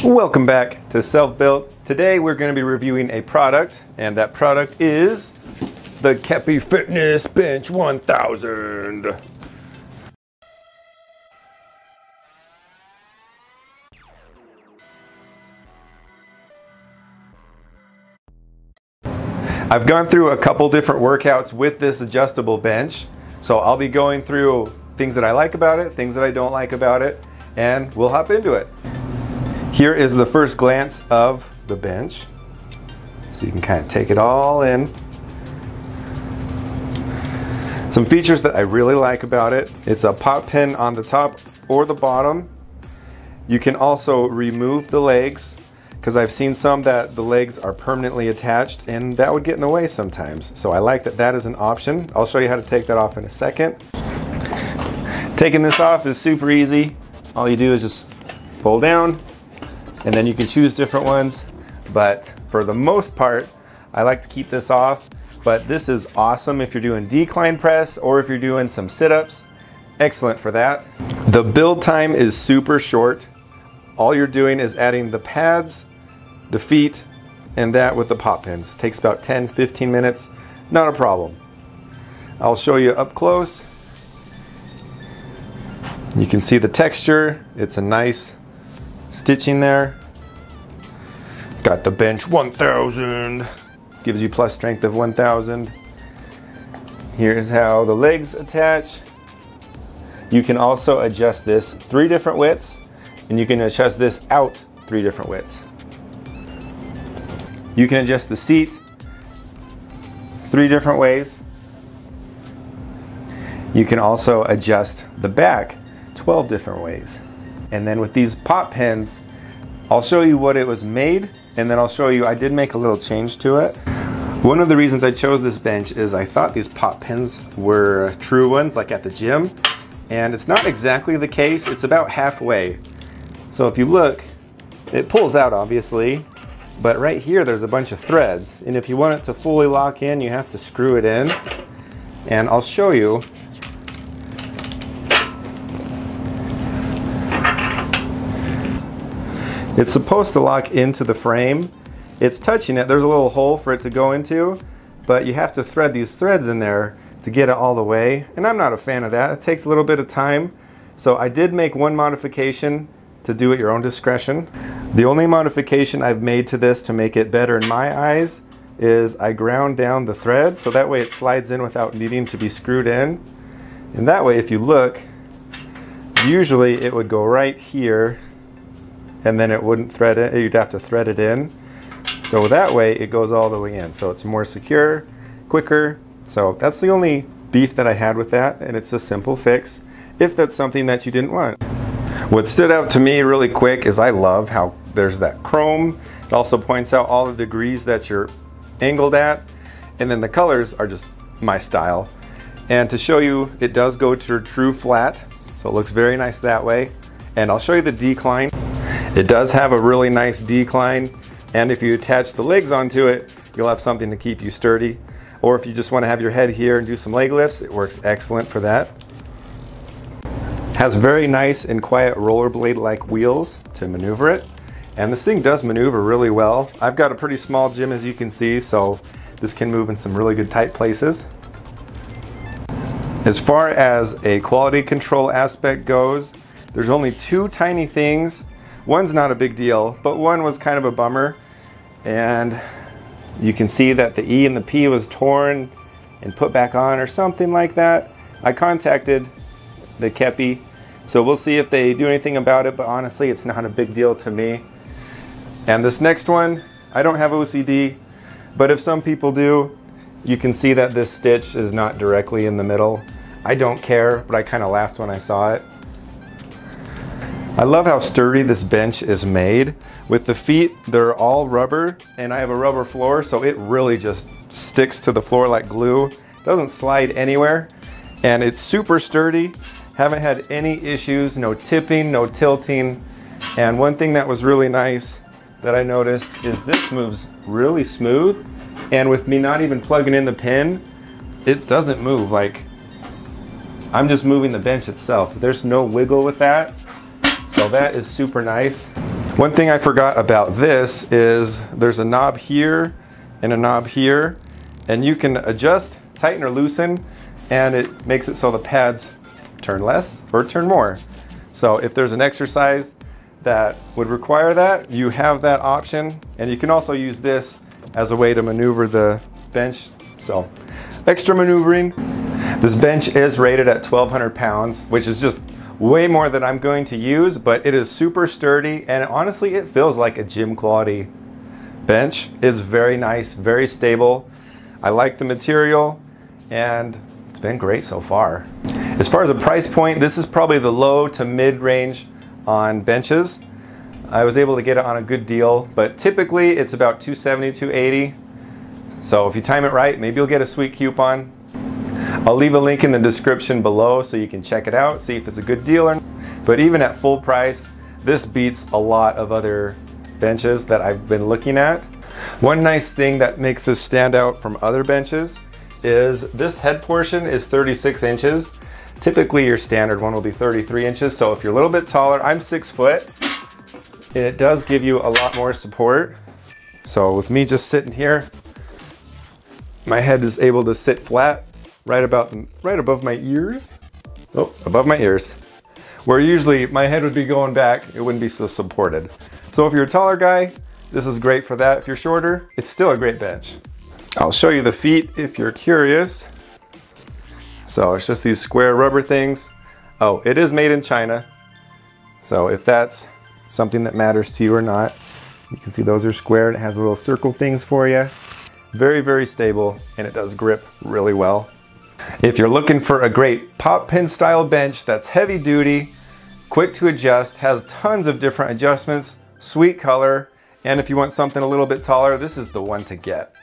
Welcome back to Self-Built. Today we're going to be reviewing a product, and that product is the Keppi Fitness Bench 1000. I've gone through a couple different workouts with this adjustable bench, so I'll be going through things that I like about it, things that I don't like about it, and we'll hop into it. Here is the first glance of the bench, so you can kind of take it all in. Some features that I really like about it: it's a pop pin on the top or the bottom. You can also remove the legs, because I've seen some that the legs are permanently attached and that would get in the way sometimes. So I like that that is an option. I'll show you how to take that off in a second. Taking this off is super easy. All you do is just pull down, and then you can choose different ones. But for the most part, I like to keep this off. But this is awesome if you're doing decline press or if you're doing some sit-ups. Excellent for that. The build time is super short. All you're doing is adding the pads, the feet, and that with the pop pins. It takes about 10-15 minutes, not a problem. I'll show you up close. You can see the texture. It's a nice stitching there. Got the bench 1000, gives you plus strength of 1000. Here's how the legs attach. You can also adjust this 3 different widths, and you can adjust this out 3 different widths. You can adjust the seat 3 different ways. You can also adjust the back 12 different ways. And then with these pop pins, I'll show you what it was made, and then I'll show you I did make a little change to it. One of the reasons I chose this bench is I thought these pop pins were true ones, like at the gym, and it's not exactly the case. It's about halfway. So if you look, it pulls out obviously, but right here there's a bunch of threads, and if you want it to fully lock in, you have to screw it in. And I'll show you. It's supposed to lock into the frame. It's touching it. There's a little hole for it to go into, but you have to thread these threads in there to get it all the way, and I'm not a fan of that. It takes a little bit of time. So I did make one modification to do at your own discretion. The only modification I've made to this to make it better in my eyes is I ground down the thread, so that way it slides in without needing to be screwed in. And that way, if you look, usually it would go right here, and then it wouldn't thread it. You'd have to thread it in. So that way it goes all the way in. So it's more secure, quicker. So that's the only beef that I had with that, and it's a simple fix if that's something that you didn't want. What stood out to me really quick is I love how there's that chrome. It also points out all the degrees that you're angled at, and then the colors are just my style. And to show you, it does go to true flat, so it looks very nice that way. And I'll show you the decline. It does have a really nice decline, and if you attach the legs onto it, you'll have something to keep you sturdy. Or if you just want to have your head here and do some leg lifts, it works excellent for that. Has very nice and quiet rollerblade-like wheels to maneuver it, and this thing does maneuver really well. I've got a pretty small gym, as you can see, so this can move in some really good tight places. As far as a quality control aspect goes, there's only 2 tiny things. One's not a big deal, but one was kind of a bummer. And you can see that the E and the P was torn and put back on or something like that. I contacted the Keppi, so we'll see if they do anything about it, but honestly it's not a big deal to me. And this next one, I don't have OCD, but if some people do, you can see that this stitch is not directly in the middle. I don't care, but I kind of laughed when I saw it. I love how sturdy this bench is made. With the feet, they're all rubber, and I have a rubber floor, so it really just sticks to the floor like glue. It doesn't slide anywhere, and it's super sturdy. Haven't had any issues, no tipping, no tilting. And one thing that was really nice that I noticed is this moves really smooth, and with me not even plugging in the pin, it doesn't move. Like, I'm just moving the bench itself. There's no wiggle with that. So that is super nice. One thing I forgot about this is there's a knob here and a knob here, and you can adjust, tighten or loosen, and it makes it so the pads turn less or turn more. So if there's an exercise that would require that, you have that option, and you can also use this as a way to maneuver the bench. So extra maneuvering. This bench is rated at 1,200 pounds, which is just way more than I'm going to use, but it is super sturdy, and honestly it feels like a gym quality bench. It's very nice, very stable. I like the material, and it's been great so far. As far as the price point, this is probably the low to mid range on benches. I was able to get it on a good deal, but typically it's about $270, $280. So if you time it right, maybe you'll get a sweet coupon. I'll leave a link in the description below so you can check it out, see if it's a good deal or not. But even at full price, this beats a lot of other benches that I've been looking at. One nice thing that makes this stand out from other benches is this head portion is 36 inches. Typically your standard one will be 33 inches. So if you're a little bit taller, I'm 6 foot, it does give you a lot more support. So with me just sitting here, my head is able to sit flat right above my ears. Oh, above my ears. Where usually my head would be going back, it wouldn't be so supported. So if you're a taller guy, this is great for that. If you're shorter, it's still a great bench. I'll show you the feet if you're curious. So it's just these square rubber things. Oh, it is made in China. So if that's something that matters to you or not, you can see those are square. It has little circle things for you. Very, very stable, and it does grip really well. If you're looking for a great pop pin style bench that's heavy duty, quick to adjust, has tons of different adjustments, sweet color, and if you want something a little bit taller, this is the one to get.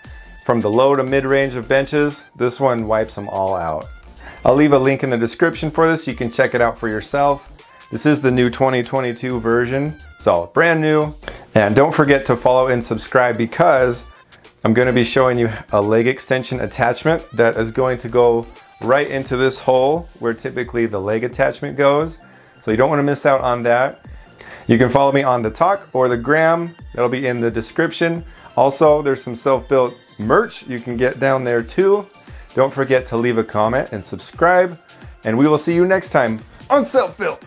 From the low to mid range of benches, this one wipes them all out. I'll leave a link in the description for this so you can check it out for yourself. This is the new 2022 version, so brand new. And don't forget to follow and subscribe because I'm going to be showing you a leg extension attachment that is going to go right into this hole where typically the leg attachment goes. So you don't want to miss out on that. You can follow me on the Talk or the Gram. That'll be in the description. Also, there's some self-built merch you can get down there too. Don't forget to leave a comment and subscribe. And we will see you next time on Self Built.